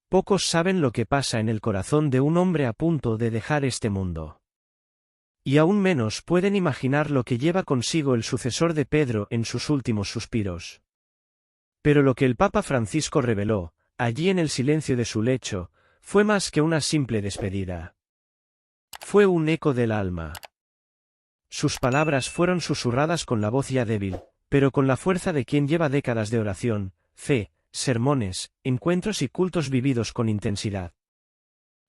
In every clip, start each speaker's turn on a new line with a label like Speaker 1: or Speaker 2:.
Speaker 1: Pocos saben lo que pasa en el corazón de un hombre a punto de dejar este mundo. Y aún menos pueden imaginar lo que lleva consigo el sucesor de Pedro en sus últimos suspiros. Pero lo que el Papa Francisco reveló, allí en el silencio de su lecho, fue más que una simple despedida. Fue un eco del alma. Sus palabras fueron susurradas con la voz ya débil, pero con la fuerza de quien lleva décadas de oración, fe, sermones, encuentros y cultos vividos con intensidad.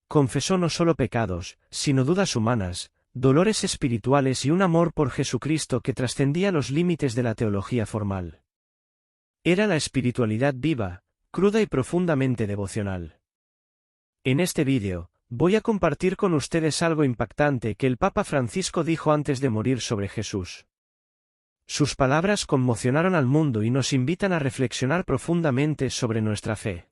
Speaker 1: Confesó no solo pecados, sino dudas humanas, dolores espirituales y un amor por Jesucristo que trascendía los límites de la teología formal. Era la espiritualidad viva, cruda y profundamente devocional. En este vídeo, voy a compartir con ustedes algo impactante que el Papa Francisco dijo antes de morir sobre Jesús. Sus palabras conmocionaron al mundo y nos invitan a reflexionar profundamente sobre nuestra fe.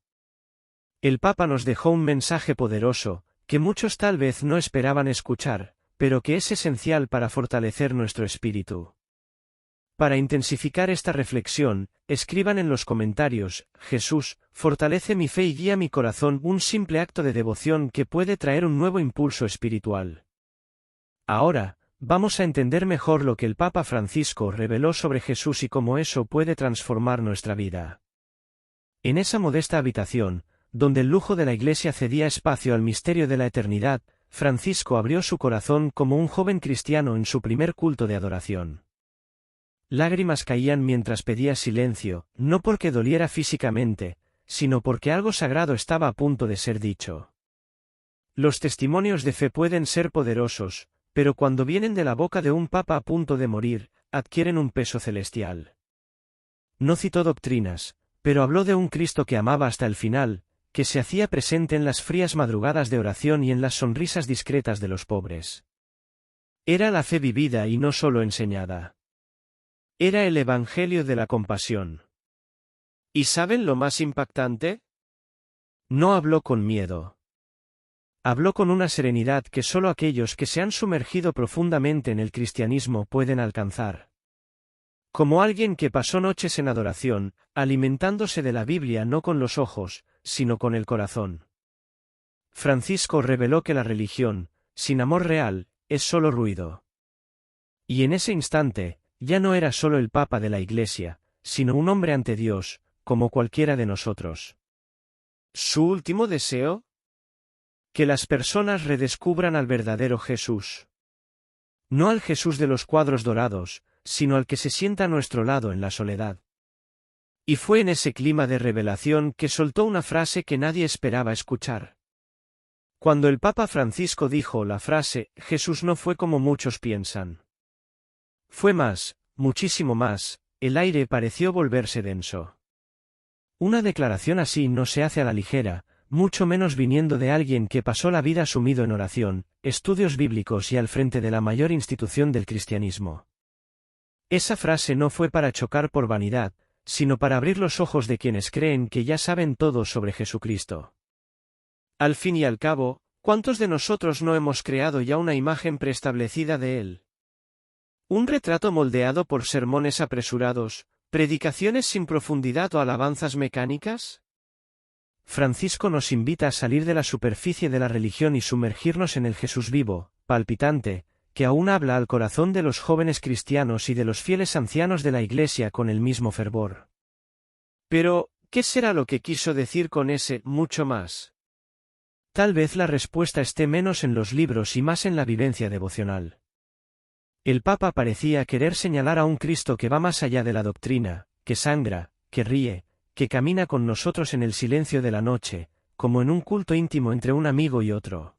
Speaker 1: El Papa nos dejó un mensaje poderoso, que muchos tal vez no esperaban escuchar, pero que es esencial para fortalecer nuestro espíritu. Para intensificar esta reflexión, escriban en los comentarios: Jesús, fortalece mi fe y guía mi corazón, un simple acto de devoción que puede traer un nuevo impulso espiritual. Ahora, vamos a entender mejor lo que el Papa Francisco reveló sobre Jesús y cómo eso puede transformar nuestra vida. En esa modesta habitación, donde el lujo de la Iglesia cedía espacio al misterio de la eternidad, Francisco abrió su corazón como un joven cristiano en su primer culto de adoración. Lágrimas caían mientras pedía silencio, no porque doliera físicamente, sino porque algo sagrado estaba a punto de ser dicho. Los testimonios de fe pueden ser poderosos, pero cuando vienen de la boca de un papa a punto de morir, adquieren un peso celestial. No citó doctrinas, pero habló de un Cristo que amaba hasta el final, que se hacía presente en las frías madrugadas de oración y en las sonrisas discretas de los pobres. Era la fe vivida y no solo enseñada. Era el Evangelio de la compasión. ¿Y saben lo más impactante? No habló con miedo. Habló con una serenidad que solo aquellos que se han sumergido profundamente en el cristianismo pueden alcanzar. Como alguien que pasó noches en adoración, alimentándose de la Biblia no con los ojos, sino con el corazón. Francisco reveló que la religión, sin amor real, es solo ruido. Y en ese instante, ya no era solo el Papa de la Iglesia, sino un hombre ante Dios, como cualquiera de nosotros. ¿Su último deseo? Que las personas redescubran al verdadero Jesús. No al Jesús de los cuadros dorados, sino al que se sienta a nuestro lado en la soledad. Y fue en ese clima de revelación que soltó una frase que nadie esperaba escuchar. Cuando el Papa Francisco dijo la frase, Jesús no fue como muchos piensan. Fue más, muchísimo más, el aire pareció volverse denso. Una declaración así no se hace a la ligera, mucho menos viniendo de alguien que pasó la vida sumido en oración, estudios bíblicos y al frente de la mayor institución del cristianismo. Esa frase no fue para chocar por vanidad, sino para abrir los ojos de quienes creen que ya saben todo sobre Jesucristo. Al fin y al cabo, ¿cuántos de nosotros no hemos creado ya una imagen preestablecida de Él? ¿Un retrato moldeado por sermones apresurados, predicaciones sin profundidad o alabanzas mecánicas? Francisco nos invita a salir de la superficie de la religión y sumergirnos en el Jesús vivo, palpitante, que aún habla al corazón de los jóvenes cristianos y de los fieles ancianos de la Iglesia con el mismo fervor. Pero, ¿qué será lo que quiso decir con ese mucho más? Tal vez la respuesta esté menos en los libros y más en la vivencia devocional. El Papa parecía querer señalar a un Cristo que va más allá de la doctrina, que sangra, que ríe, que camina con nosotros en el silencio de la noche, como en un culto íntimo entre un amigo y otro.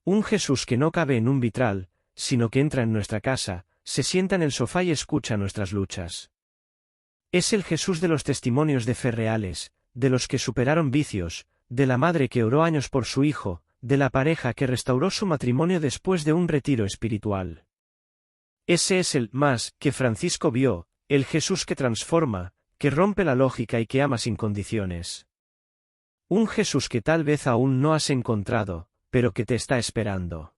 Speaker 1: Un Jesús que no cabe en un vitral, sino que entra en nuestra casa, se sienta en el sofá y escucha nuestras luchas. Es el Jesús de los testimonios de fe reales, de los que superaron vicios, de la madre que oró años por su hijo, de la pareja que restauró su matrimonio después de un retiro espiritual. Ese es el más que Francisco vio, el Jesús que transforma, que rompe la lógica y que ama sin condiciones. Un Jesús que tal vez aún no has encontrado, pero que te está esperando.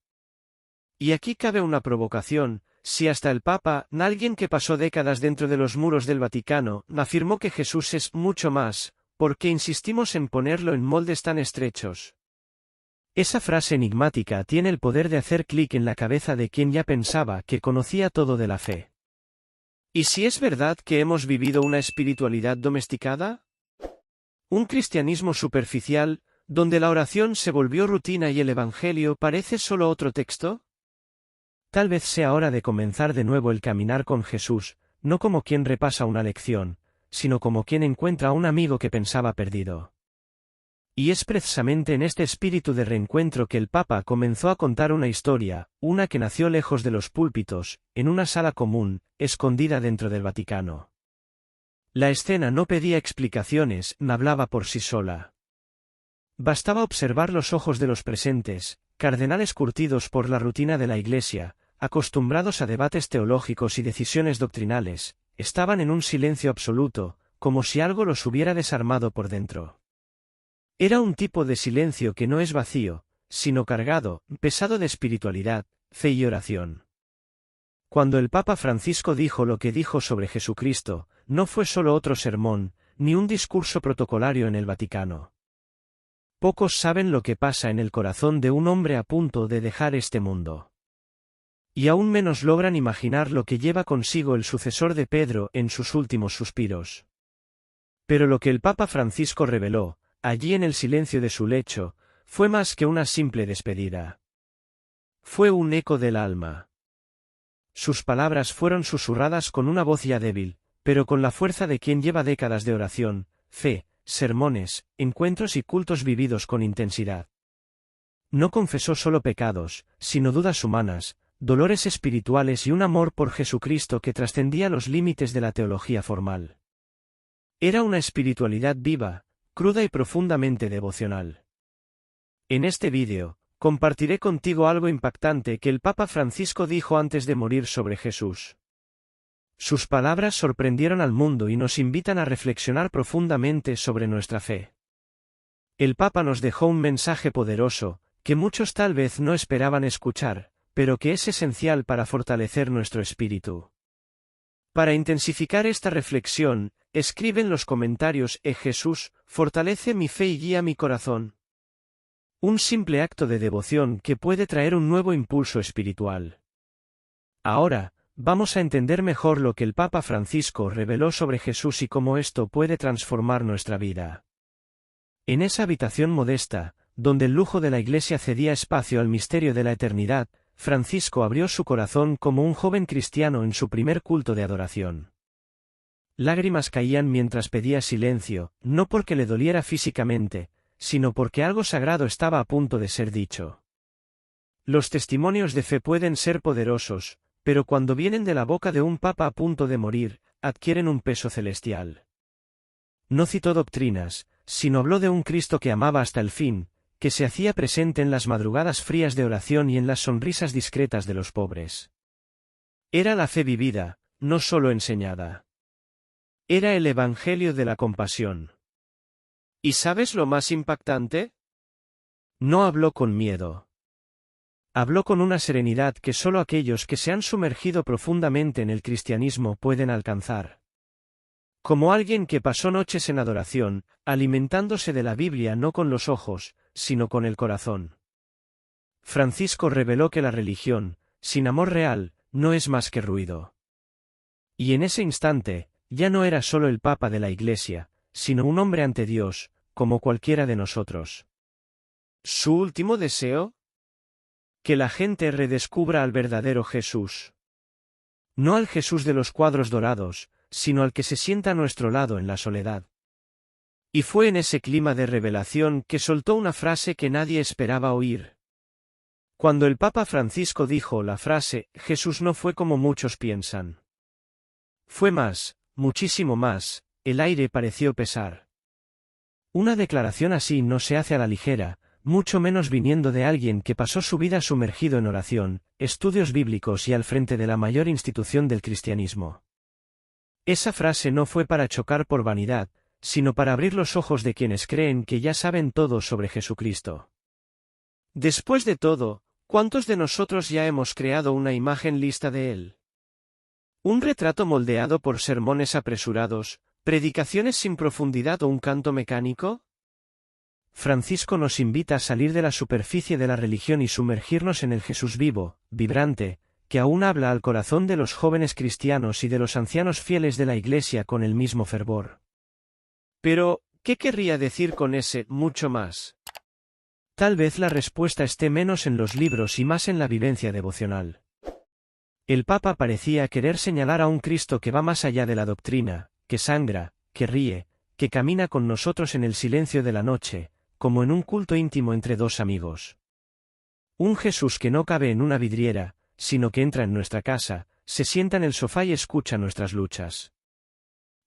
Speaker 1: Y aquí cabe una provocación: si hasta el Papa, alguien que pasó décadas dentro de los muros del Vaticano, afirmó que Jesús es mucho más, ¿por qué insistimos en ponerlo en moldes tan estrechos? Esa frase enigmática tiene el poder de hacer clic en la cabeza de quien ya pensaba que conocía todo de la fe. ¿Y si es verdad que hemos vivido una espiritualidad domesticada? ¿Un cristianismo superficial, donde la oración se volvió rutina y el Evangelio parece solo otro texto? Tal vez sea hora de comenzar de nuevo el caminar con Jesús, no como quien repasa una lección, sino como quien encuentra a un amigo que pensaba perdido. Y es precisamente en este espíritu de reencuentro que el Papa comenzó a contar una historia, una que nació lejos de los púlpitos, en una sala común, escondida dentro del Vaticano. La escena no pedía explicaciones, hablaba por sí sola. Bastaba observar los ojos de los presentes, cardenales curtidos por la rutina de la Iglesia, acostumbrados a debates teológicos y decisiones doctrinales, estaban en un silencio absoluto, como si algo los hubiera desarmado por dentro. Era un tipo de silencio que no es vacío, sino cargado, pesado de espiritualidad, fe y oración. Cuando el Papa Francisco dijo lo que dijo sobre Jesucristo, no fue solo otro sermón, ni un discurso protocolario en el Vaticano. Pocos saben lo que pasa en el corazón de un hombre a punto de dejar este mundo. Y aún menos logran imaginar lo que lleva consigo el sucesor de Pedro en sus últimos suspiros. Pero lo que el Papa Francisco reveló, allí en el silencio de su lecho, fue más que una simple despedida. Fue un eco del alma. Sus palabras fueron susurradas con una voz ya débil, pero con la fuerza de quien lleva décadas de oración, fe, sermones, encuentros y cultos vividos con intensidad. No confesó solo pecados, sino dudas humanas, dolores espirituales y un amor por Jesucristo que trascendía los límites de la teología formal. Era una espiritualidad viva, cruda y profundamente devocional. En este vídeo, compartiré contigo algo impactante que el Papa Francisco dijo antes de morir sobre Jesús. Sus palabras sorprendieron al mundo y nos invitan a reflexionar profundamente sobre nuestra fe. El Papa nos dejó un mensaje poderoso, que muchos tal vez no esperaban escuchar, pero que es esencial para fortalecer nuestro espíritu. Para intensificar esta reflexión, escribe en los comentarios: Jesús, fortalece mi fe y guía mi corazón. Un simple acto de devoción que puede traer un nuevo impulso espiritual. Ahora, vamos a entender mejor lo que el Papa Francisco reveló sobre Jesús y cómo esto puede transformar nuestra vida. En esa habitación modesta, donde el lujo de la Iglesia cedía espacio al misterio de la eternidad, Francisco abrió su corazón como un joven cristiano en su primer culto de adoración. Lágrimas caían mientras pedía silencio, no porque le doliera físicamente, sino porque algo sagrado estaba a punto de ser dicho. Los testimonios de fe pueden ser poderosos, pero cuando vienen de la boca de un papa a punto de morir, adquieren un peso celestial. No citó doctrinas, sino habló de un Cristo que amaba hasta el fin, que se hacía presente en las madrugadas frías de oración y en las sonrisas discretas de los pobres. Era la fe vivida, no solo enseñada. Era el Evangelio de la compasión. ¿Y sabes lo más impactante? No habló con miedo. Habló con una serenidad que solo aquellos que se han sumergido profundamente en el cristianismo pueden alcanzar. Como alguien que pasó noches en adoración, alimentándose de la Biblia no con los ojos, sino con el corazón. Francisco reveló que la religión, sin amor real, no es más que ruido. Y en ese instante, ya no era solo el Papa de la Iglesia, sino un hombre ante Dios, como cualquiera de nosotros. ¿Su último deseo? Que la gente redescubra al verdadero Jesús. No al Jesús de los cuadros dorados, sino al que se sienta a nuestro lado en la soledad. Y fue en ese clima de revelación que soltó una frase que nadie esperaba oír. Cuando el Papa Francisco dijo la frase, Jesús no fue como muchos piensan. Fue más, muchísimo más, el aire pareció pesar. Una declaración así no se hace a la ligera, mucho menos viniendo de alguien que pasó su vida sumergido en oración, estudios bíblicos y al frente de la mayor institución del cristianismo. Esa frase no fue para chocar por vanidad, sino para abrir los ojos de quienes creen que ya saben todo sobre Jesucristo. Después de todo, ¿cuántos de nosotros ya hemos creado una imagen lista de Él? Un retrato moldeado por sermones apresurados, ¿Predicaciones sin profundidad o un canto mecánico? Francisco nos invita a salir de la superficie de la religión y sumergirnos en el Jesús vivo, vibrante, que aún habla al corazón de los jóvenes cristianos y de los ancianos fieles de la Iglesia con el mismo fervor. Pero, ¿qué querría decir con ese mucho más? Tal vez la respuesta esté menos en los libros y más en la vivencia devocional. El Papa parecía querer señalar a un Cristo que va más allá de la doctrina, que sangra, que ríe, que camina con nosotros en el silencio de la noche, como en un culto íntimo entre dos amigos. Un Jesús que no cabe en una vidriera, sino que entra en nuestra casa, se sienta en el sofá y escucha nuestras luchas.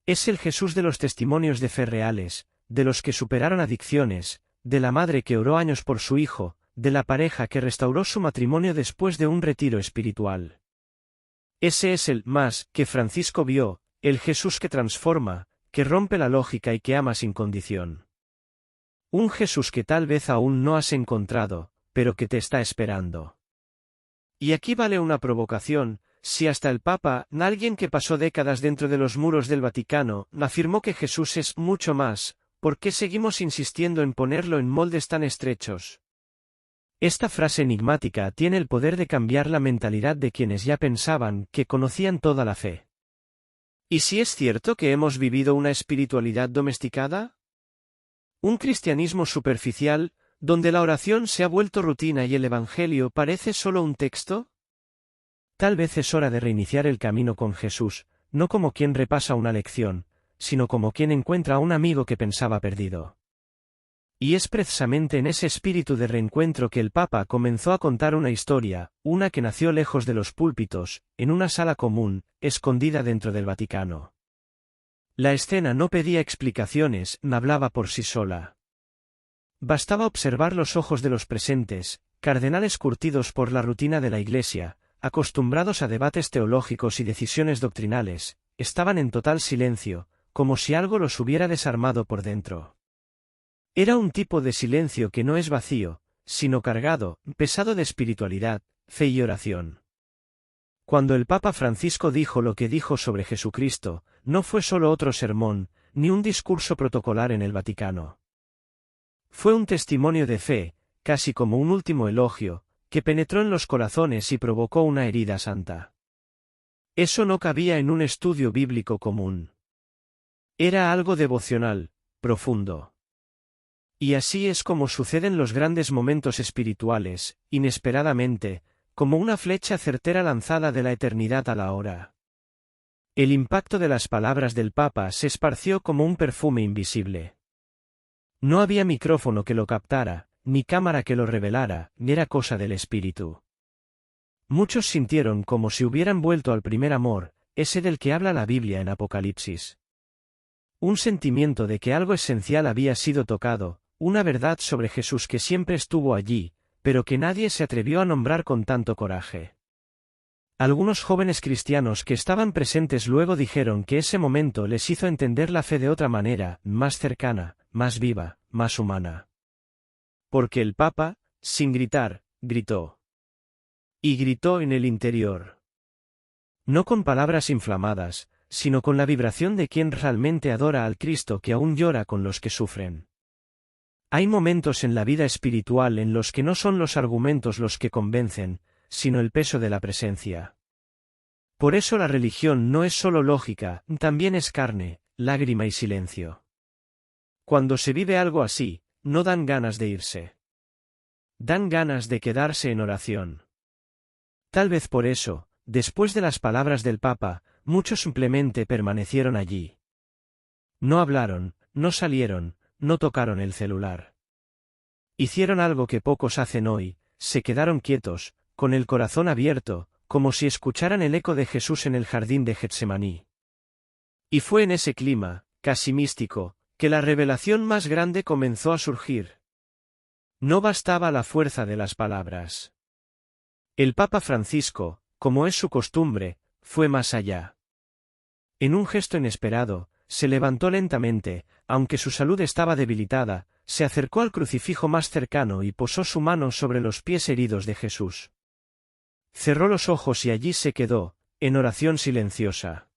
Speaker 1: Es el Jesús de los testimonios de fe reales, de los que superaron adicciones, de la madre que oró años por su hijo, de la pareja que restauró su matrimonio después de un retiro espiritual. Ese es el más que Francisco vio, el Jesús que transforma, que rompe la lógica y que ama sin condición. Un Jesús que tal vez aún no has encontrado, pero que te está esperando. Y aquí vale una provocación: si hasta el Papa, alguien que pasó décadas dentro de los muros del Vaticano, afirmó que Jesús es mucho más, ¿por qué seguimos insistiendo en ponerlo en moldes tan estrechos? Esta frase enigmática tiene el poder de cambiar la mentalidad de quienes ya pensaban que conocían toda la fe. ¿Y si es cierto que hemos vivido una espiritualidad domesticada? ¿Un cristianismo superficial, donde la oración se ha vuelto rutina y el Evangelio parece solo un texto? Tal vez es hora de reiniciar el camino con Jesús, no como quien repasa una lección, sino como quien encuentra a un amigo que pensaba perdido. Y es precisamente en ese espíritu de reencuentro que el Papa comenzó a contar una historia, una que nació lejos de los púlpitos, en una sala común, escondida dentro del Vaticano. La escena no pedía explicaciones, hablaba por sí sola. Bastaba observar los ojos de los presentes, cardenales curtidos por la rutina de la Iglesia, acostumbrados a debates teológicos y decisiones doctrinales, estaban en total silencio, como si algo los hubiera desarmado por dentro. Era un tipo de silencio que no es vacío, sino cargado, pesado de espiritualidad, fe y oración. Cuando el Papa Francisco dijo lo que dijo sobre Jesucristo, no fue solo otro sermón, ni un discurso protocolar en el Vaticano. Fue un testimonio de fe, casi como un último elogio, que penetró en los corazones y provocó una herida santa. Eso no cabía en un estudio bíblico común. Era algo devocional, profundo. Y así es como suceden los grandes momentos espirituales, inesperadamente, como una flecha certera lanzada de la eternidad a la hora. El impacto de las palabras del Papa se esparció como un perfume invisible. No había micrófono que lo captara, ni cámara que lo revelara, ni era cosa del espíritu. Muchos sintieron como si hubieran vuelto al primer amor, ese del que habla la Biblia en Apocalipsis. Un sentimiento de que algo esencial había sido tocado, una verdad sobre Jesús que siempre estuvo allí, pero que nadie se atrevió a nombrar con tanto coraje. Algunos jóvenes cristianos que estaban presentes luego dijeron que ese momento les hizo entender la fe de otra manera, más cercana, más viva, más humana. Porque el Papa, sin gritar, gritó. Y gritó en el interior. No con palabras inflamadas, sino con la vibración de quien realmente adora al Cristo que aún llora con los que sufren. Hay momentos en la vida espiritual en los que no son los argumentos los que convencen, sino el peso de la presencia. Por eso la religión no es solo lógica, también es carne, lágrima y silencio. Cuando se vive algo así, no dan ganas de irse. Dan ganas de quedarse en oración. Tal vez por eso, después de las palabras del Papa, muchos simplemente permanecieron allí. No hablaron, no salieron, no tocaron el celular. Hicieron algo que pocos hacen hoy, se quedaron quietos, con el corazón abierto, como si escucharan el eco de Jesús en el jardín de Getsemaní. Y fue en ese clima, casi místico, que la revelación más grande comenzó a surgir. No bastaba la fuerza de las palabras. El Papa Francisco, como es su costumbre, fue más allá. En un gesto inesperado, se levantó lentamente, aunque su salud estaba debilitada, se acercó al crucifijo más cercano y posó su mano sobre los pies heridos de Jesús. Cerró los ojos y allí se quedó, en oración silenciosa.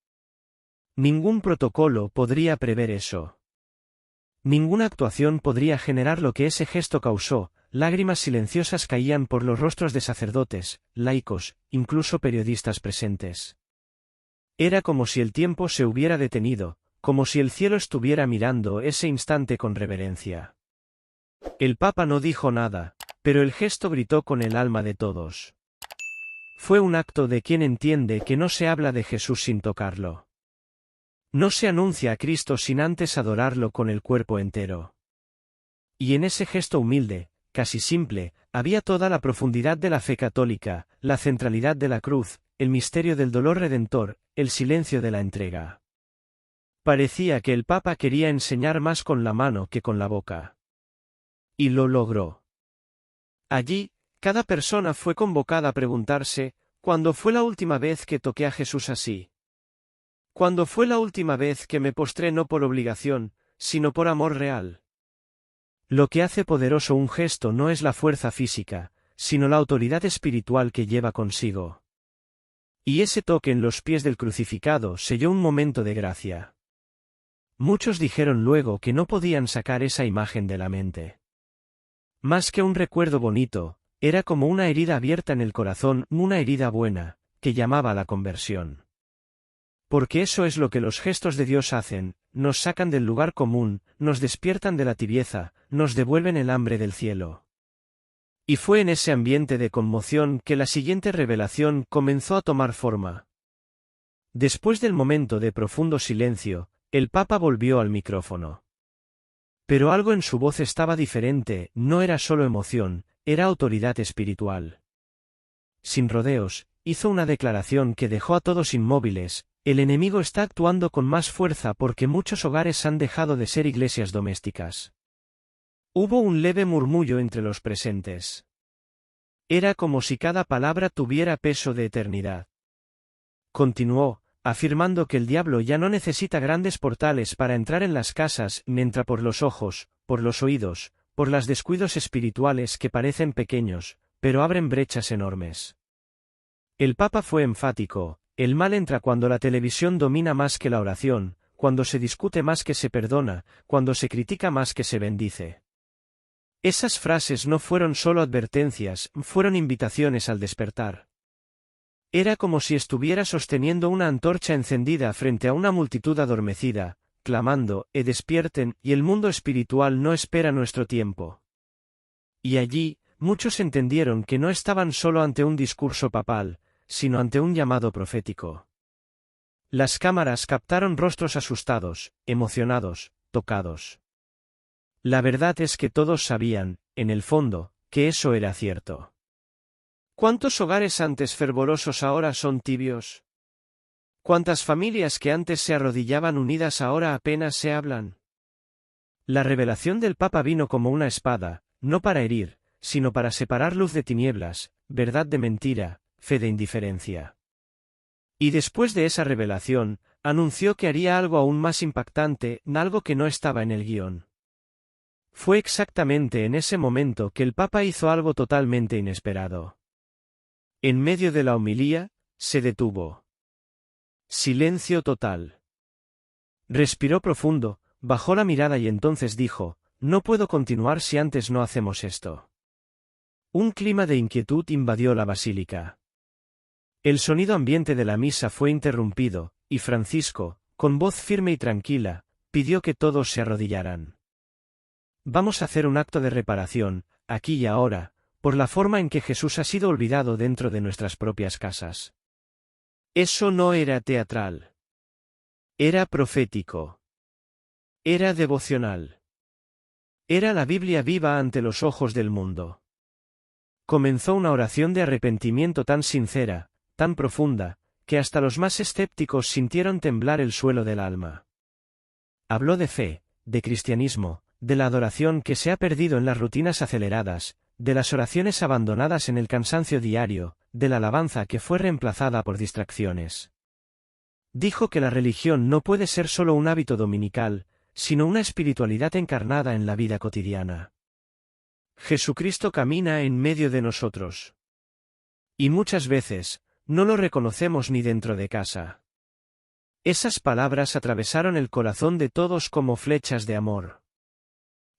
Speaker 1: Ningún protocolo podría prever eso. Ninguna actuación podría generar lo que ese gesto causó. Lágrimas silenciosas caían por los rostros de sacerdotes, laicos, incluso periodistas presentes. Era como si el tiempo se hubiera detenido, como si el cielo estuviera mirando ese instante con reverencia. El Papa no dijo nada, pero el gesto gritó con el alma de todos. Fue un acto de quien entiende que no se habla de Jesús sin tocarlo. No se anuncia a Cristo sin antes adorarlo con el cuerpo entero. Y en ese gesto humilde, casi simple, había toda la profundidad de la fe católica, la centralidad de la cruz, el misterio del dolor redentor, el silencio de la entrega. Parecía que el Papa quería enseñar más con la mano que con la boca. Y lo logró. Allí, cada persona fue convocada a preguntarse, ¿cuándo fue la última vez que toqué a Jesús así? ¿Cuándo fue la última vez que me postré no por obligación, sino por amor real? Lo que hace poderoso un gesto no es la fuerza física, sino la autoridad espiritual que lleva consigo. Y ese toque en los pies del crucificado selló un momento de gracia. Muchos dijeron luego que no podían sacar esa imagen de la mente. Más que un recuerdo bonito, era como una herida abierta en el corazón, una herida buena, que llamaba a la conversión. Porque eso es lo que los gestos de Dios hacen, nos sacan del lugar común, nos despiertan de la tibieza, nos devuelven el hambre del cielo. Y fue en ese ambiente de conmoción que la siguiente revelación comenzó a tomar forma. Después del momento de profundo silencio, el Papa volvió al micrófono. Pero algo en su voz estaba diferente, no era solo emoción, era autoridad espiritual. Sin rodeos, hizo una declaración que dejó a todos inmóviles. El enemigo está actuando con más fuerza porque muchos hogares han dejado de ser iglesias domésticas. Hubo un leve murmullo entre los presentes. Era como si cada palabra tuviera peso de eternidad. Continuó, afirmando que el diablo ya no necesita grandes portales para entrar en las casas, ni entra por los ojos, por los oídos, por los descuidos espirituales que parecen pequeños, pero abren brechas enormes. El Papa fue enfático. El mal entra cuando la televisión domina más que la oración, cuando se discute más que se perdona, cuando se critica más que se bendice. Esas frases no fueron solo advertencias, fueron invitaciones al despertar. Era como si estuviera sosteniendo una antorcha encendida frente a una multitud adormecida, clamando, despierten, y el mundo espiritual no espera nuestro tiempo. Y allí, muchos entendieron que no estaban solo ante un discurso papal, sino ante un llamado profético. Las cámaras captaron rostros asustados, emocionados, tocados. La verdad es que todos sabían, en el fondo, que eso era cierto. ¿Cuántos hogares antes fervorosos ahora son tibios? ¿Cuántas familias que antes se arrodillaban unidas ahora apenas se hablan? La revelación del Papa vino como una espada, no para herir, sino para separar luz de tinieblas, verdad de mentira, fe de indiferencia. Y después de esa revelación, anunció que haría algo aún más impactante, algo que no estaba en el guión. Fue exactamente en ese momento que el Papa hizo algo totalmente inesperado. En medio de la homilía, se detuvo. Silencio total. Respiró profundo, bajó la mirada y entonces dijo, no puedo continuar si antes no hacemos esto. Un clima de inquietud invadió la basílica. El sonido ambiente de la misa fue interrumpido, y Francisco, con voz firme y tranquila, pidió que todos se arrodillaran. Vamos a hacer un acto de reparación, aquí y ahora, por la forma en que Jesús ha sido olvidado dentro de nuestras propias casas. Eso no era teatral. Era profético. Era devocional. Era la Biblia viva ante los ojos del mundo. Comenzó una oración de arrepentimiento tan sincera, tan profunda, que hasta los más escépticos sintieron temblar el suelo del alma. Habló de fe, de cristianismo, de la adoración que se ha perdido en las rutinas aceleradas, de las oraciones abandonadas en el cansancio diario, de la alabanza que fue reemplazada por distracciones. Dijo que la religión no puede ser solo un hábito dominical, sino una espiritualidad encarnada en la vida cotidiana. Jesucristo camina en medio de nosotros. Y muchas veces, no lo reconocemos ni dentro de casa. Esas palabras atravesaron el corazón de todos como flechas de amor.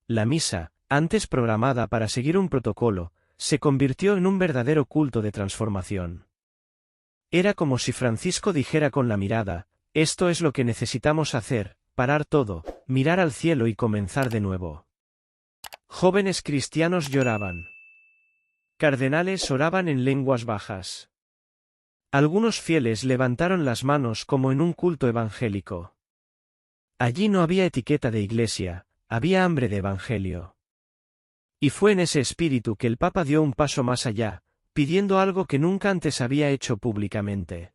Speaker 1: La misa, antes programada para seguir un protocolo, se convirtió en un verdadero culto de transformación. Era como si Francisco dijera con la mirada: esto es lo que necesitamos hacer, parar todo, mirar al cielo y comenzar de nuevo. Jóvenes cristianos lloraban. Cardenales oraban en lenguas bajas. Algunos fieles levantaron las manos como en un culto evangélico. Allí no había etiqueta de iglesia, había hambre de evangelio. Y fue en ese espíritu que el Papa dio un paso más allá, pidiendo algo que nunca antes había hecho públicamente.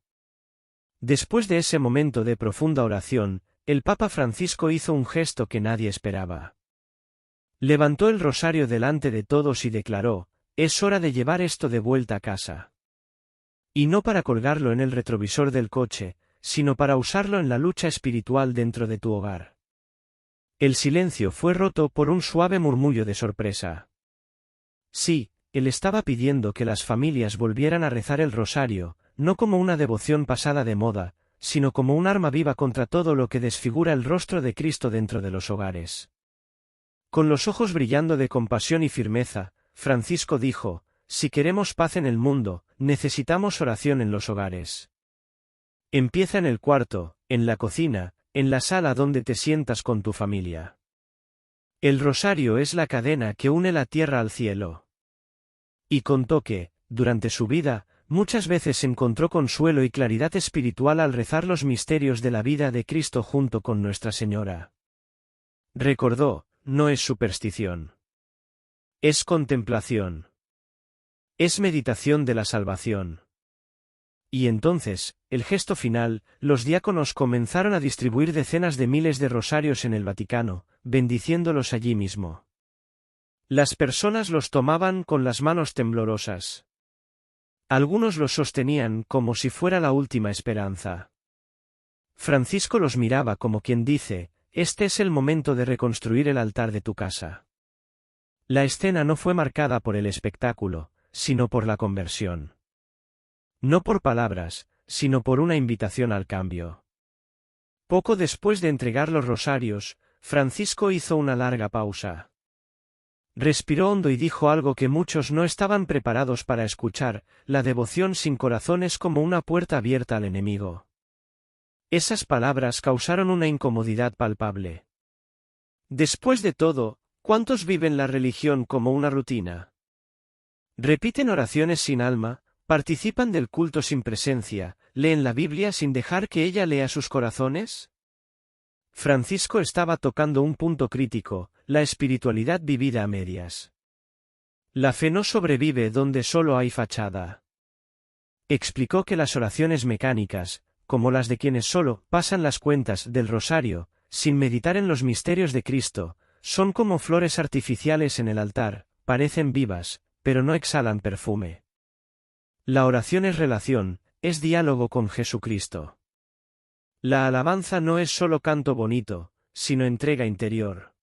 Speaker 1: Después de ese momento de profunda oración, el Papa Francisco hizo un gesto que nadie esperaba. Levantó el rosario delante de todos y declaró: es hora de llevar esto de vuelta a casa. Y no para colgarlo en el retrovisor del coche, sino para usarlo en la lucha espiritual dentro de tu hogar. El silencio fue roto por un suave murmullo de sorpresa. Sí, él estaba pidiendo que las familias volvieran a rezar el rosario, no como una devoción pasada de moda, sino como un arma viva contra todo lo que desfigura el rostro de Cristo dentro de los hogares. Con los ojos brillando de compasión y firmeza, Francisco dijo: si queremos paz en el mundo, necesitamos oración en los hogares. Empieza en el cuarto, en la cocina, en la sala donde te sientas con tu familia. El rosario es la cadena que une la tierra al cielo. Y contó que, durante su vida, muchas veces encontró consuelo y claridad espiritual al rezar los misterios de la vida de Cristo junto con Nuestra Señora. Recordó: no es superstición. Es contemplación. Es meditación de la salvación. Y entonces, el gesto final, los diáconos comenzaron a distribuir decenas de miles de rosarios en el Vaticano, bendiciéndolos allí mismo. Las personas los tomaban con las manos temblorosas. Algunos los sostenían como si fuera la última esperanza. Francisco los miraba como quien dice: este es el momento de reconstruir el altar de tu casa. La escena no fue marcada por el espectáculo, sino por la conversión. No por palabras, sino por una invitación al cambio. Poco después de entregar los rosarios, Francisco hizo una larga pausa. Respiró hondo y dijo algo que muchos no estaban preparados para escuchar: la devoción sin corazón es como una puerta abierta al enemigo. Esas palabras causaron una incomodidad palpable. Después de todo, ¿cuántos viven la religión como una rutina? Repiten oraciones sin alma, participan del culto sin presencia, leen la Biblia sin dejar que ella lea sus corazones. Francisco estaba tocando un punto crítico: la espiritualidad vivida a medias. La fe no sobrevive donde solo hay fachada. Explicó que las oraciones mecánicas, como las de quienes solo pasan las cuentas del rosario, sin meditar en los misterios de Cristo, son como flores artificiales en el altar, parecen vivas, pero no exhalan perfume. La oración es relación, es diálogo con Jesucristo. La alabanza no es solo canto bonito, sino entrega interior.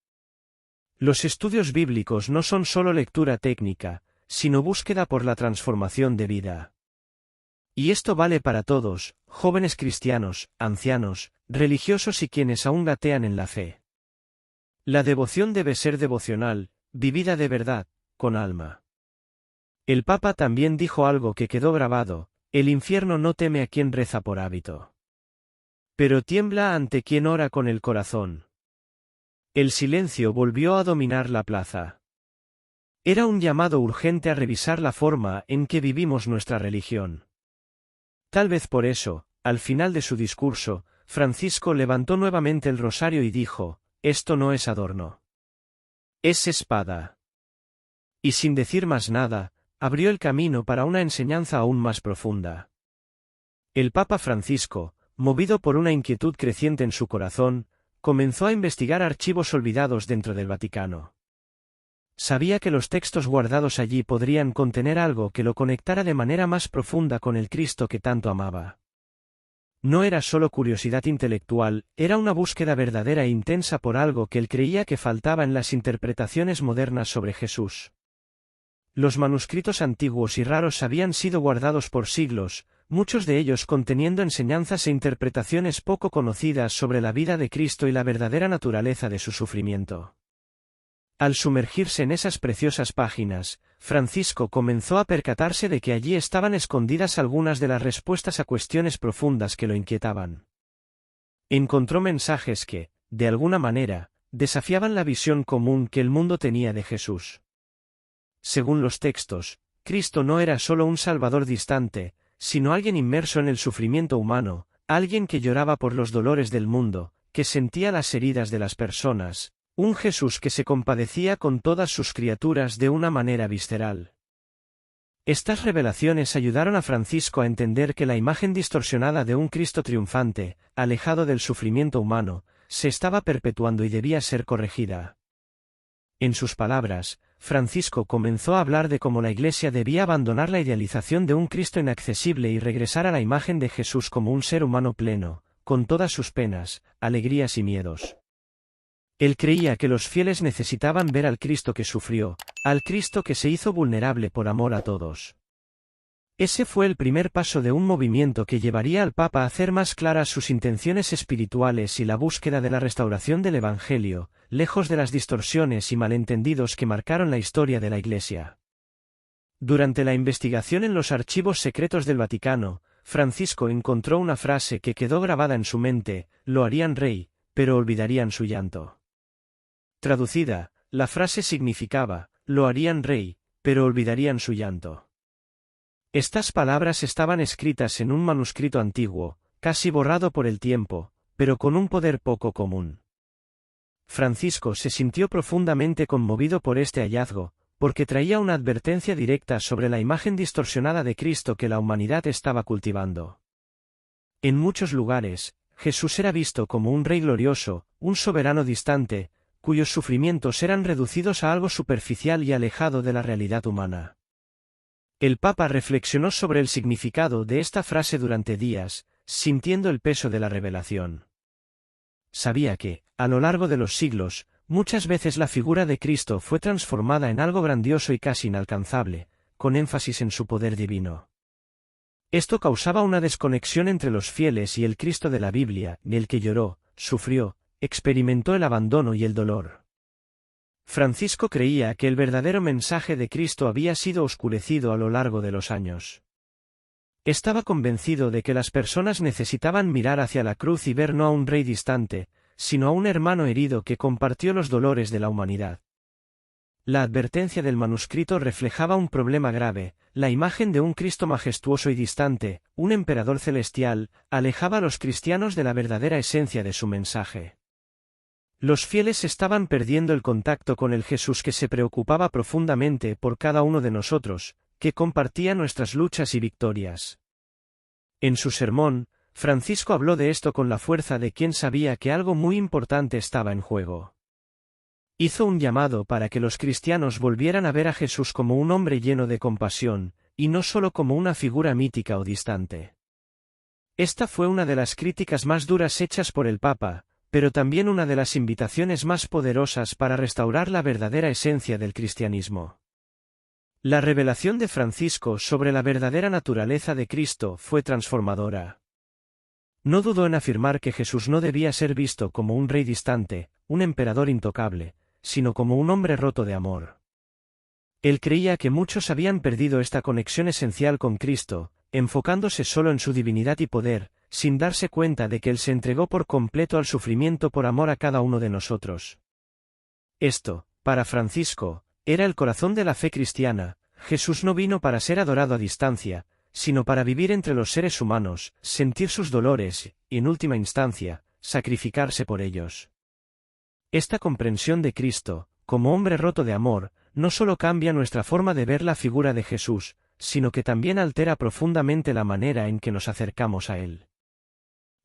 Speaker 1: Los estudios bíblicos no son solo lectura técnica, sino búsqueda por la transformación de vida. Y esto vale para todos, jóvenes cristianos, ancianos, religiosos y quienes aún gatean en la fe. La devoción debe ser devocional, vivida de verdad, con alma. El Papa también dijo algo que quedó grabado: el infierno no teme a quien reza por hábito, pero tiembla ante quien ora con el corazón. El silencio volvió a dominar la plaza. Era un llamado urgente a revisar la forma en que vivimos nuestra religión. Tal vez por eso, al final de su discurso, Francisco levantó nuevamente el rosario y dijo: esto no es adorno. Es espada. Y sin decir más nada, abrió el camino para una enseñanza aún más profunda. El Papa Francisco, movido por una inquietud creciente en su corazón, comenzó a investigar archivos olvidados dentro del Vaticano. Sabía que los textos guardados allí podrían contener algo que lo conectara de manera más profunda con el Cristo que tanto amaba. No era solo curiosidad intelectual, era una búsqueda verdadera e intensa por algo que él creía que faltaba en las interpretaciones modernas sobre Jesús. Los manuscritos antiguos y raros habían sido guardados por siglos, muchos de ellos conteniendo enseñanzas e interpretaciones poco conocidas sobre la vida de Cristo y la verdadera naturaleza de su sufrimiento. Al sumergirse en esas preciosas páginas, Francisco comenzó a percatarse de que allí estaban escondidas algunas de las respuestas a cuestiones profundas que lo inquietaban. Encontró mensajes que, de alguna manera, desafiaban la visión común que el mundo tenía de Jesús. Según los textos, Cristo no era solo un Salvador distante, sino alguien inmerso en el sufrimiento humano, alguien que lloraba por los dolores del mundo, que sentía las heridas de las personas, un Jesús que se compadecía con todas sus criaturas de una manera visceral. Estas revelaciones ayudaron a Francisco a entender que la imagen distorsionada de un Cristo triunfante, alejado del sufrimiento humano, se estaba perpetuando y debía ser corregida. En sus palabras, Francisco comenzó a hablar de cómo la Iglesia debía abandonar la idealización de un Cristo inaccesible y regresar a la imagen de Jesús como un ser humano pleno, con todas sus penas, alegrías y miedos. Él creía que los fieles necesitaban ver al Cristo que sufrió, al Cristo que se hizo vulnerable por amor a todos. Ese fue el primer paso de un movimiento que llevaría al Papa a hacer más claras sus intenciones espirituales y la búsqueda de la restauración del Evangelio, lejos de las distorsiones y malentendidos que marcaron la historia de la Iglesia. Durante la investigación en los archivos secretos del Vaticano, Francisco encontró una frase que quedó grabada en su mente: lo harían rey, pero olvidarían su llanto. Traducida, la frase significaba: lo harían rey, pero olvidarían su llanto. Estas palabras estaban escritas en un manuscrito antiguo, casi borrado por el tiempo, pero con un poder poco común. Francisco se sintió profundamente conmovido por este hallazgo, porque traía una advertencia directa sobre la imagen distorsionada de Cristo que la humanidad estaba cultivando. En muchos lugares, Jesús era visto como un rey glorioso, un soberano distante, cuyos sufrimientos eran reducidos a algo superficial y alejado de la realidad humana. El Papa reflexionó sobre el significado de esta frase durante días, sintiendo el peso de la revelación. Sabía que, a lo largo de los siglos, muchas veces la figura de Cristo fue transformada en algo grandioso y casi inalcanzable, con énfasis en su poder divino. Esto causaba una desconexión entre los fieles y el Cristo de la Biblia, el que lloró, sufrió, experimentó el abandono y el dolor. Francisco creía que el verdadero mensaje de Cristo había sido oscurecido a lo largo de los años. Estaba convencido de que las personas necesitaban mirar hacia la cruz y ver no a un rey distante, sino a un hermano herido que compartió los dolores de la humanidad. La advertencia del manuscrito reflejaba un problema grave: la imagen de un Cristo majestuoso y distante, un emperador celestial, alejaba a los cristianos de la verdadera esencia de su mensaje. Los fieles estaban perdiendo el contacto con el Jesús que se preocupaba profundamente por cada uno de nosotros, que compartía nuestras luchas y victorias. En su sermón, Francisco habló de esto con la fuerza de quien sabía que algo muy importante estaba en juego. Hizo un llamado para que los cristianos volvieran a ver a Jesús como un hombre lleno de compasión, y no solo como una figura mítica o distante. Esta fue una de las críticas más duras hechas por el Papa, pero también una de las invitaciones más poderosas para restaurar la verdadera esencia del cristianismo. La revelación de Francisco sobre la verdadera naturaleza de Cristo fue transformadora. No dudó en afirmar que Jesús no debía ser visto como un rey distante, un emperador intocable, sino como un hombre roto de amor. Él creía que muchos habían perdido esta conexión esencial con Cristo, enfocándose solo en su divinidad y poder, sin darse cuenta de que Él se entregó por completo al sufrimiento por amor a cada uno de nosotros. Esto, para Francisco, era el corazón de la fe cristiana. Jesús no vino para ser adorado a distancia, sino para vivir entre los seres humanos, sentir sus dolores, y en última instancia, sacrificarse por ellos. Esta comprensión de Cristo, como hombre roto de amor, no solo cambia nuestra forma de ver la figura de Jesús, sino que también altera profundamente la manera en que nos acercamos a Él.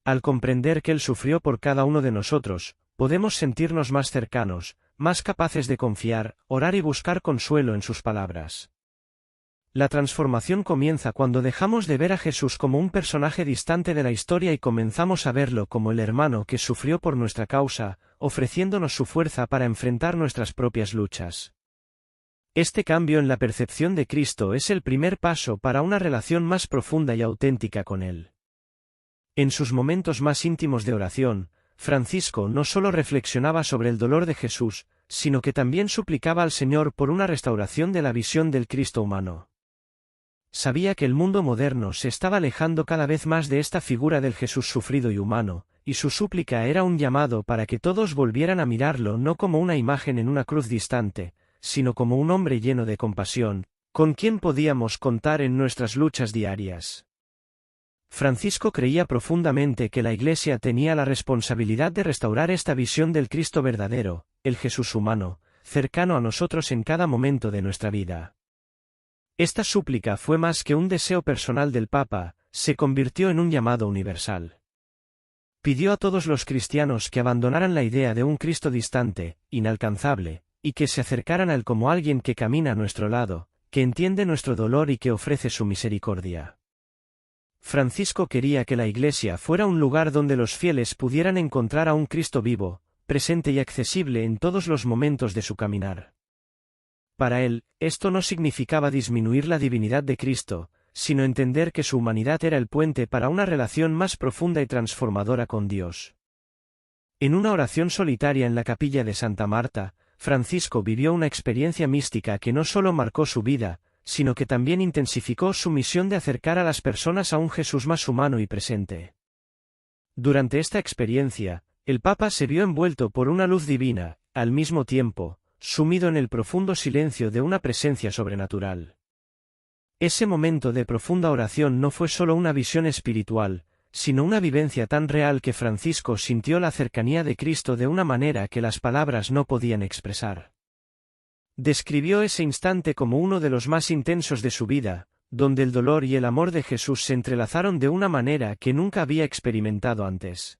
Speaker 1: Al comprender que Él sufrió por cada uno de nosotros, podemos sentirnos más cercanos, más capaces de confiar, orar y buscar consuelo en sus palabras. La transformación comienza cuando dejamos de ver a Jesús como un personaje distante de la historia y comenzamos a verlo como el hermano que sufrió por nuestra causa, ofreciéndonos su fuerza para enfrentar nuestras propias luchas. Este cambio en la percepción de Cristo es el primer paso para una relación más profunda y auténtica con Él. En sus momentos más íntimos de oración, Francisco no solo reflexionaba sobre el dolor de Jesús, sino que también suplicaba al Señor por una restauración de la visión del Cristo humano. Sabía que el mundo moderno se estaba alejando cada vez más de esta figura del Jesús sufrido y humano, y su súplica era un llamado para que todos volvieran a mirarlo no como una imagen en una cruz distante, sino como un hombre lleno de compasión, con quien podíamos contar en nuestras luchas diarias. Francisco creía profundamente que la Iglesia tenía la responsabilidad de restaurar esta visión del Cristo verdadero, el Jesús humano, cercano a nosotros en cada momento de nuestra vida. Esta súplica fue más que un deseo personal del Papa, se convirtió en un llamado universal. Pidió a todos los cristianos que abandonaran la idea de un Cristo distante, inalcanzable, y que se acercaran a Él como alguien que camina a nuestro lado, que entiende nuestro dolor y que ofrece su misericordia. Francisco quería que la Iglesia fuera un lugar donde los fieles pudieran encontrar a un Cristo vivo, presente y accesible en todos los momentos de su caminar. Para él, esto no significaba disminuir la divinidad de Cristo, sino entender que su humanidad era el puente para una relación más profunda y transformadora con Dios. En una oración solitaria en la capilla de Santa Marta, Francisco vivió una experiencia mística que no solo marcó su vida, sino que también intensificó su misión de acercar a las personas a un Jesús más humano y presente. Durante esta experiencia, el Papa se vio envuelto por una luz divina, al mismo tiempo, sumido en el profundo silencio de una presencia sobrenatural. Ese momento de profunda oración no fue solo una visión espiritual, sino una vivencia tan real que Francisco sintió la cercanía de Cristo de una manera que las palabras no podían expresar. Describió ese instante como uno de los más intensos de su vida, donde el dolor y el amor de Jesús se entrelazaron de una manera que nunca había experimentado antes.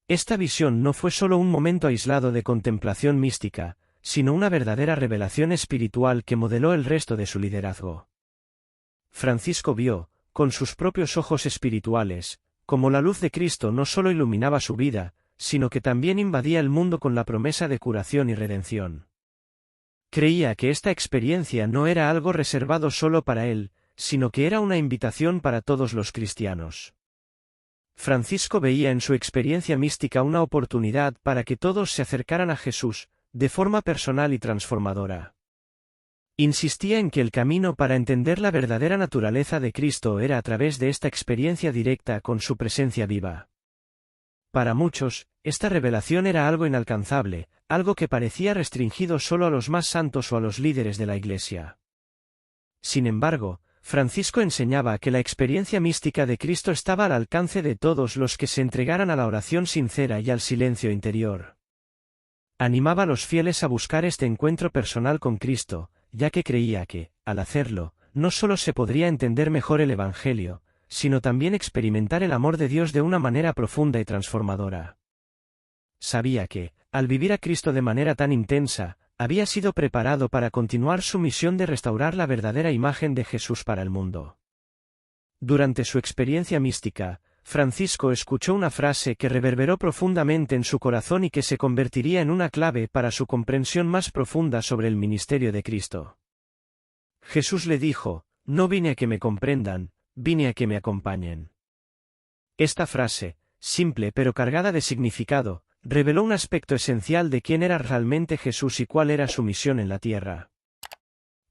Speaker 1: Esta visión no fue solo un momento aislado de contemplación mística, sino una verdadera revelación espiritual que modeló el resto de su liderazgo. Francisco vio, con sus propios ojos espirituales, cómo la luz de Cristo no solo iluminaba su vida, sino que también invadía el mundo con la promesa de curación y redención. Creía que esta experiencia no era algo reservado solo para él, sino que era una invitación para todos los cristianos. Francisco veía en su experiencia mística una oportunidad para que todos se acercaran a Jesús, de forma personal y transformadora. Insistía en que el camino para entender la verdadera naturaleza de Cristo era a través de esta experiencia directa con su presencia viva. Para muchos, esta revelación era algo inalcanzable, algo que parecía restringido solo a los más santos o a los líderes de la Iglesia. Sin embargo, Francisco enseñaba que la experiencia mística de Cristo estaba al alcance de todos los que se entregaran a la oración sincera y al silencio interior. Animaba a los fieles a buscar este encuentro personal con Cristo, ya que creía que, al hacerlo, no solo se podría entender mejor el Evangelio, sino también experimentar el amor de Dios de una manera profunda y transformadora. Sabía que, al vivir a Cristo de manera tan intensa, había sido preparado para continuar su misión de restaurar la verdadera imagen de Jesús para el mundo. Durante su experiencia mística, Francisco escuchó una frase que reverberó profundamente en su corazón y que se convertiría en una clave para su comprensión más profunda sobre el ministerio de Cristo. Jesús le dijo: «No vine a que me comprendan, vine a que me acompañen». Esta frase, simple pero cargada de significado, reveló un aspecto esencial de quién era realmente Jesús y cuál era su misión en la tierra.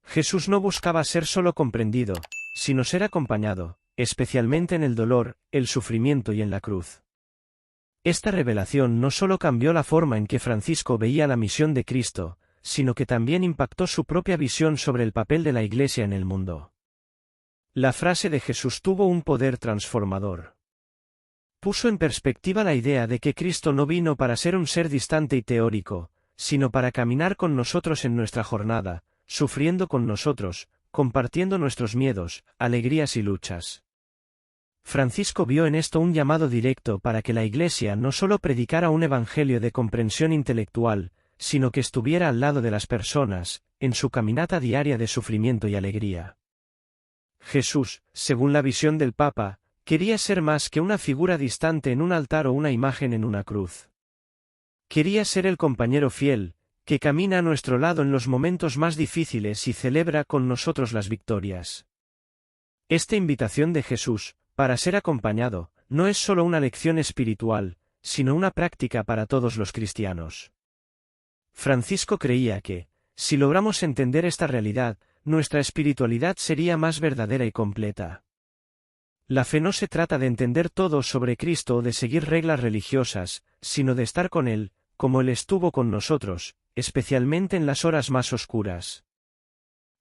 Speaker 1: Jesús no buscaba ser solo comprendido, sino ser acompañado, especialmente en el dolor, el sufrimiento y en la cruz. Esta revelación no solo cambió la forma en que Francisco veía la misión de Cristo, sino que también impactó su propia visión sobre el papel de la Iglesia en el mundo. La frase de Jesús tuvo un poder transformador. Puso en perspectiva la idea de que Cristo no vino para ser un ser distante y teórico, sino para caminar con nosotros en nuestra jornada, sufriendo con nosotros, compartiendo nuestros miedos, alegrías y luchas. Francisco vio en esto un llamado directo para que la Iglesia no solo predicara un evangelio de comprensión intelectual, sino que estuviera al lado de las personas, en su caminata diaria de sufrimiento y alegría. Jesús, según la visión del Papa, quería ser más que una figura distante en un altar o una imagen en una cruz. Quería ser el compañero fiel, que camina a nuestro lado en los momentos más difíciles y celebra con nosotros las victorias. Esta invitación de Jesús, para ser acompañado, no es solo una lección espiritual, sino una práctica para todos los cristianos. Francisco creía que, si logramos entender esta realidad, nuestra espiritualidad sería más verdadera y completa. La fe no se trata de entender todo sobre Cristo o de seguir reglas religiosas, sino de estar con Él, como Él estuvo con nosotros, especialmente en las horas más oscuras.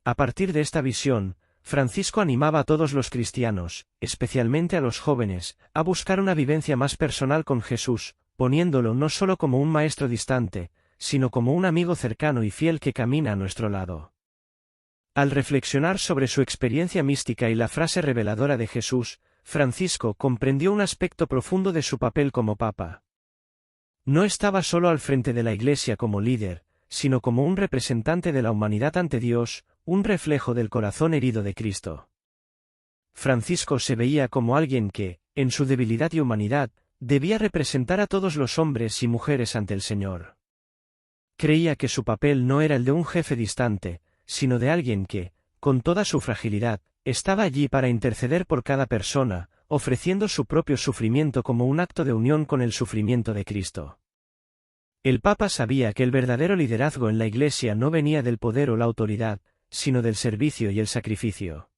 Speaker 1: A partir de esta visión, Francisco animaba a todos los cristianos, especialmente a los jóvenes, a buscar una vivencia más personal con Jesús, poniéndolo no solo como un maestro distante, sino como un amigo cercano y fiel que camina a nuestro lado. Al reflexionar sobre su experiencia mística y la frase reveladora de Jesús, Francisco comprendió un aspecto profundo de su papel como papa. No estaba solo al frente de la Iglesia como líder, sino como un representante de la humanidad ante Dios, un reflejo del corazón herido de Cristo. Francisco se veía como alguien que, en su debilidad y humanidad, debía representar a todos los hombres y mujeres ante el Señor. Creía que su papel no era el de un jefe distante, sino de alguien que, con toda su fragilidad, estaba allí para interceder por cada persona, ofreciendo su propio sufrimiento como un acto de unión con el sufrimiento de Cristo. El Papa sabía que el verdadero liderazgo en la Iglesia no venía del poder o la autoridad, sino del servicio y el sacrificio.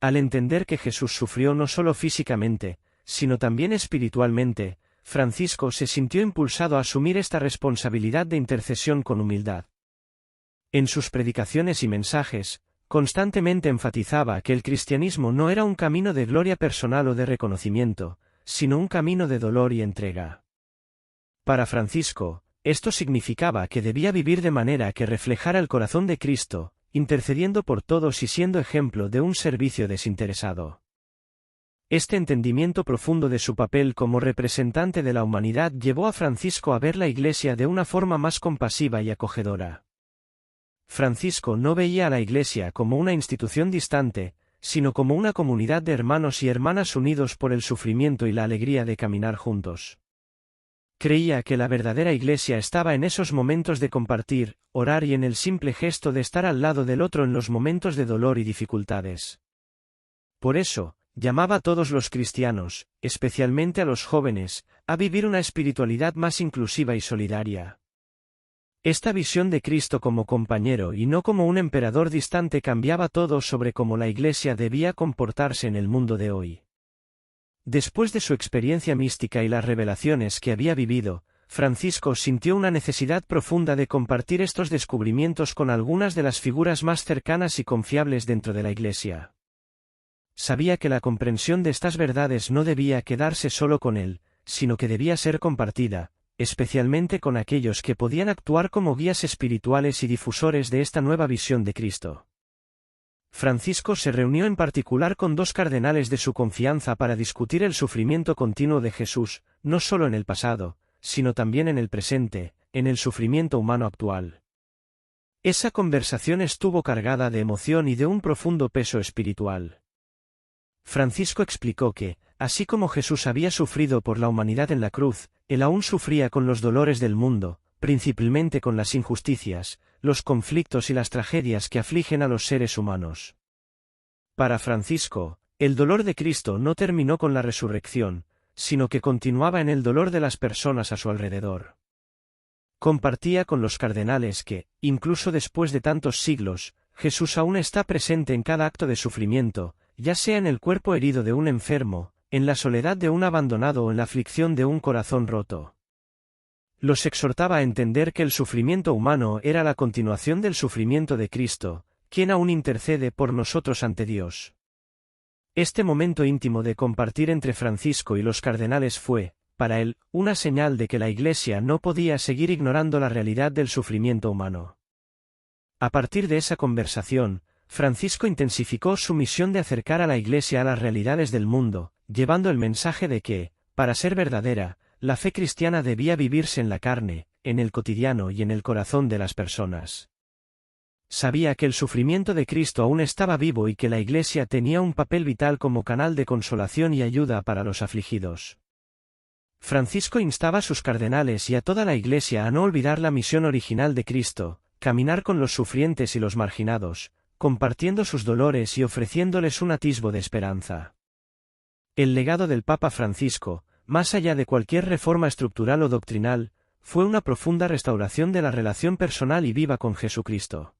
Speaker 1: Al entender que Jesús sufrió no solo físicamente, sino también espiritualmente, Francisco se sintió impulsado a asumir esta responsabilidad de intercesión con humildad. En sus predicaciones y mensajes, constantemente enfatizaba que el cristianismo no era un camino de gloria personal o de reconocimiento, sino un camino de dolor y entrega. Para Francisco, esto significaba que debía vivir de manera que reflejara el corazón de Cristo, intercediendo por todos y siendo ejemplo de un servicio desinteresado. Este entendimiento profundo de su papel como representante de la humanidad llevó a Francisco a ver la Iglesia de una forma más compasiva y acogedora. Francisco no veía a la Iglesia como una institución distante, sino como una comunidad de hermanos y hermanas unidos por el sufrimiento y la alegría de caminar juntos. Creía que la verdadera Iglesia estaba en esos momentos de compartir, orar y en el simple gesto de estar al lado del otro en los momentos de dolor y dificultades. Por eso, llamaba a todos los cristianos, especialmente a los jóvenes, a vivir una espiritualidad más inclusiva y solidaria. Esta visión de Cristo como compañero y no como un emperador distante cambiaba todo sobre cómo la Iglesia debía comportarse en el mundo de hoy. Después de su experiencia mística y las revelaciones que había vivido, Francisco sintió una necesidad profunda de compartir estos descubrimientos con algunas de las figuras más cercanas y confiables dentro de la Iglesia. Sabía que la comprensión de estas verdades no debía quedarse solo con él, sino que debía ser compartida, especialmente con aquellos que podían actuar como guías espirituales y difusores de esta nueva visión de Cristo. Francisco se reunió en particular con dos cardenales de su confianza para discutir el sufrimiento continuo de Jesús, no solo en el pasado, sino también en el presente, en el sufrimiento humano actual. Esa conversación estuvo cargada de emoción y de un profundo peso espiritual. Francisco explicó que, así como Jesús había sufrido por la humanidad en la cruz, él aún sufría con los dolores del mundo, principalmente con las injusticias, los conflictos y las tragedias que afligen a los seres humanos. Para Francisco, el dolor de Cristo no terminó con la resurrección, sino que continuaba en el dolor de las personas a su alrededor. Compartía con los cardenales que, incluso después de tantos siglos, Jesús aún está presente en cada acto de sufrimiento, ya sea en el cuerpo herido de un enfermo, en la soledad de un abandonado o en la aflicción de un corazón roto. Los exhortaba a entender que el sufrimiento humano era la continuación del sufrimiento de Cristo, quien aún intercede por nosotros ante Dios. Este momento íntimo de compartir entre Francisco y los cardenales fue, para él, una señal de que la Iglesia no podía seguir ignorando la realidad del sufrimiento humano. A partir de esa conversación, Francisco intensificó su misión de acercar a la Iglesia a las realidades del mundo, llevando el mensaje de que, para ser verdadera, la fe cristiana debía vivirse en la carne, en el cotidiano y en el corazón de las personas. Sabía que el sufrimiento de Cristo aún estaba vivo y que la Iglesia tenía un papel vital como canal de consolación y ayuda para los afligidos. Francisco instaba a sus cardenales y a toda la Iglesia a no olvidar la misión original de Cristo, caminar con los sufrientes y los marginados, compartiendo sus dolores y ofreciéndoles un atisbo de esperanza. El legado del Papa Francisco, más allá de cualquier reforma estructural o doctrinal, fue una profunda restauración de la relación personal y viva con Jesucristo.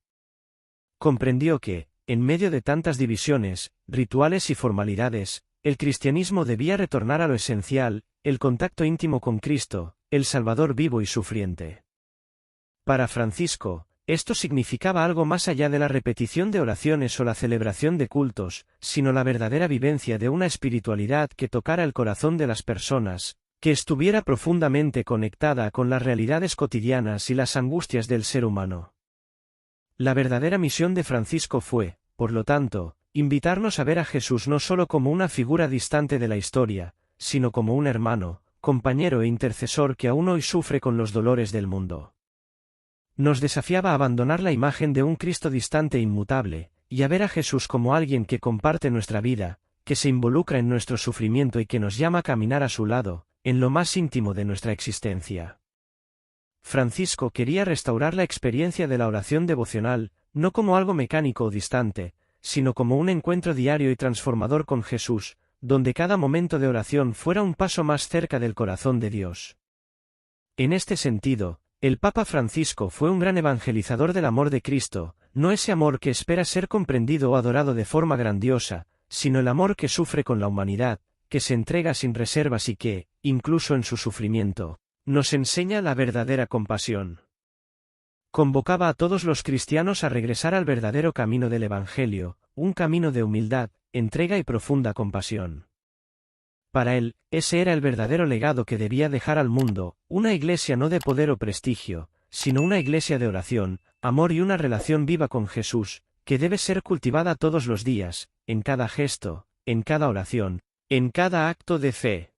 Speaker 1: Comprendió que, en medio de tantas divisiones, rituales y formalidades, el cristianismo debía retornar a lo esencial, el contacto íntimo con Cristo, el Salvador vivo y sufriente. Para Francisco, esto significaba algo más allá de la repetición de oraciones o la celebración de cultos, sino la verdadera vivencia de una espiritualidad que tocara el corazón de las personas, que estuviera profundamente conectada con las realidades cotidianas y las angustias del ser humano. La verdadera misión de Francisco fue, por lo tanto, invitarnos a ver a Jesús no solo como una figura distante de la historia, sino como un hermano, compañero e intercesor que aún hoy sufre con los dolores del mundo. Nos desafiaba a abandonar la imagen de un Cristo distante e inmutable, y a ver a Jesús como alguien que comparte nuestra vida, que se involucra en nuestro sufrimiento y que nos llama a caminar a su lado, en lo más íntimo de nuestra existencia. Francisco quería restaurar la experiencia de la oración devocional, no como algo mecánico o distante, sino como un encuentro diario y transformador con Jesús, donde cada momento de oración fuera un paso más cerca del corazón de Dios. En este sentido, el Papa Francisco fue un gran evangelizador del amor de Cristo, no ese amor que espera ser comprendido o adorado de forma grandiosa, sino el amor que sufre con la humanidad, que se entrega sin reservas y que, incluso en su sufrimiento, nos enseña la verdadera compasión. Convocaba a todos los cristianos a regresar al verdadero camino del Evangelio, un camino de humildad, entrega y profunda compasión. Para él, ese era el verdadero legado que debía dejar al mundo, una iglesia no de poder o prestigio, sino una iglesia de oración, amor y una relación viva con Jesús, que debe ser cultivada todos los días, en cada gesto, en cada oración, en cada acto de fe.